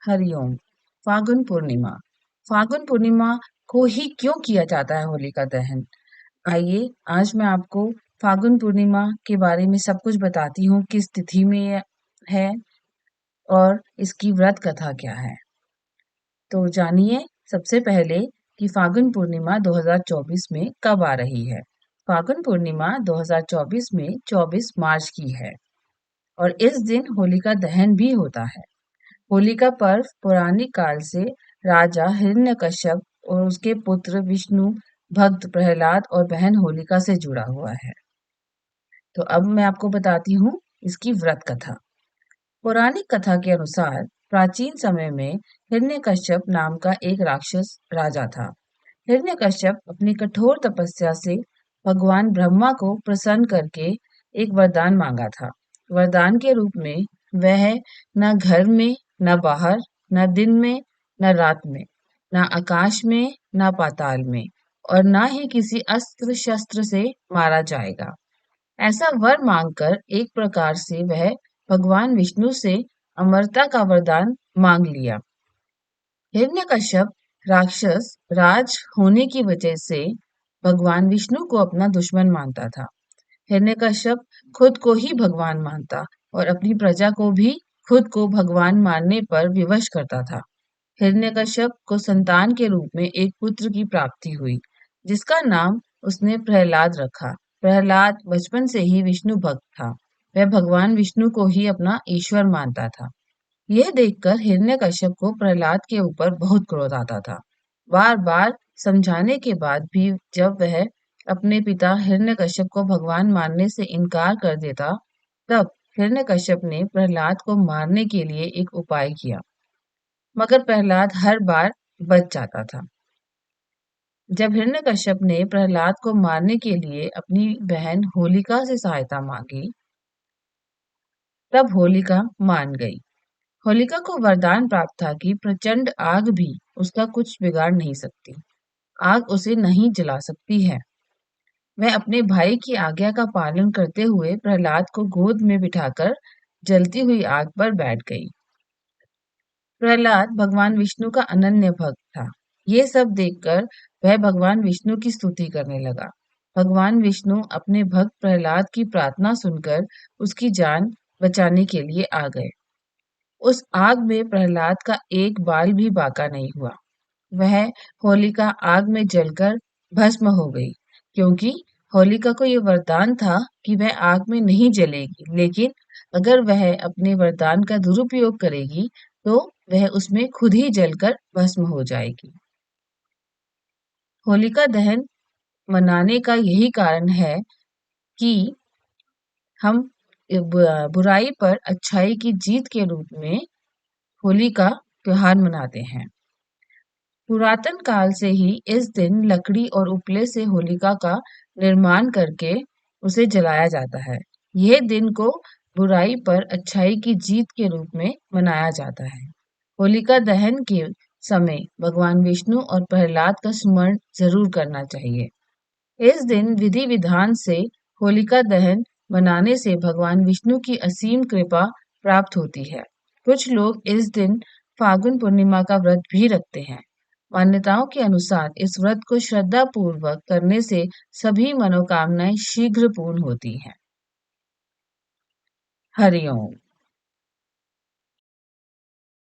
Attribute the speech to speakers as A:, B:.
A: हरिओम। फागुन पूर्णिमा। फागुन पूर्णिमा को ही क्यों किया जाता है होलिका दहन? आइए आज मैं आपको फागुन पूर्णिमा के बारे में सब कुछ बताती हूँ, किस तिथि में ये है और इसकी व्रत कथा क्या है। तो जानिए सबसे पहले कि फागुन पूर्णिमा 2024 में कब आ रही है। फागुन पूर्णिमा 2024 में 24 मार्च की है और इस दिन होलिका दहन भी होता है। होलिका पर्व पौराणिक काल से राजा हिरण्यकश्यप और उसके पुत्र विष्णु भक्त प्रहलाद और बहन होलिका से जुड़ा हुआ है। तो अब मैं आपको बताती हूँ इसकी व्रत कथा। पौराणिक कथा के अनुसार प्राचीन समय में हिरण्यकश्यप नाम का एक राक्षस राजा था। हिरण्यकश्यप अपनी कठोर तपस्या से भगवान ब्रह्मा को प्रसन्न करके एक वरदान मांगा था। वरदान के रूप में वह न घर में, न बाहर, न दिन में, न रात में, न आकाश में, न पाताल में और न ही किसी अस्त्र शस्त्र से मारा जाएगा। ऐसा वर मांगकर एक प्रकार से वह भगवान विष्णु से अमरता का वरदान मांग लिया। हिरण्यकश्यप राक्षस राज होने की वजह से भगवान विष्णु को अपना दुश्मन मानता था। हिरण्यकश्यप खुद को ही भगवान मानता और अपनी प्रजा को भी खुद को भगवान मानने पर विवश करता था। हिरण्यकश्यप को संतान के रूप में एक पुत्र की प्राप्ति हुई, जिसका नाम उसने प्रहलाद रखा। प्रहलाद बचपन से ही विष्णु भक्त था। वह भगवान विष्णु को ही अपना ईश्वर मानता था। यह देखकर हिरण्यकश्यप को प्रहलाद के ऊपर बहुत क्रोध आता था। बार बार समझाने के बाद भी जब वह अपने पिता हिरण्यकश्यप को भगवान मानने से इनकार कर देता, तब हिरण्यकश्यप ने प्रहलाद को मारने के लिए एक उपाय किया, मगर प्रहलाद हर बार बच जाता था। जब हिरण्यकश्यप ने प्रहलाद को मारने के लिए अपनी बहन होलिका से सहायता मांगी, तब होलिका मान गई। होलिका को वरदान प्राप्त था कि प्रचंड आग भी उसका कुछ बिगाड़ नहीं सकती। आग उसे नहीं जला सकती है। वह अपने भाई की आज्ञा का पालन करते हुए प्रहलाद को गोद में बिठाकर जलती हुई आग पर बैठ गई। प्रहलाद भगवान विष्णु का अनन्य भक्त था। ये सब देखकर वह भगवान विष्णु की स्तुति करने लगा। भगवान विष्णु अपने भक्त प्रहलाद की प्रार्थना सुनकर उसकी जान बचाने के लिए आ गए। उस आग में प्रहलाद का एक बाल भी बाका नहीं हुआ। वह होलिका आग में जलकर भस्म हो गई, क्योंकि होलिका को यह वरदान था कि वह आग में नहीं जलेगी, लेकिन अगर वह अपने वरदान का दुरुपयोग करेगी तो वह उसमें खुद ही जलकर भस्म हो जाएगी। होलिका दहन मनाने का यही कारण है कि हम बुराई पर अच्छाई की जीत के रूप में होली का त्योहार मनाते हैं। पुरातन काल से ही इस दिन लकड़ी और उपले से होलिका का निर्माण करके उसे जलाया जाता है। यह दिन को बुराई पर अच्छाई की जीत के रूप में मनाया जाता है। होलिका दहन के समय भगवान विष्णु और प्रहलाद का स्मरण जरूर करना चाहिए। इस दिन विधि विधान से होलिका दहन मनाने से भगवान विष्णु की असीम कृपा प्राप्त होती है। कुछ लोग इस दिन फागुन पूर्णिमा का व्रत भी रखते हैं। मान्यताओं के अनुसार इस व्रत को श्रद्धा पूर्वक करने से सभी मनोकामनाएं शीघ्र पूर्ण होती हैं। हरिओम।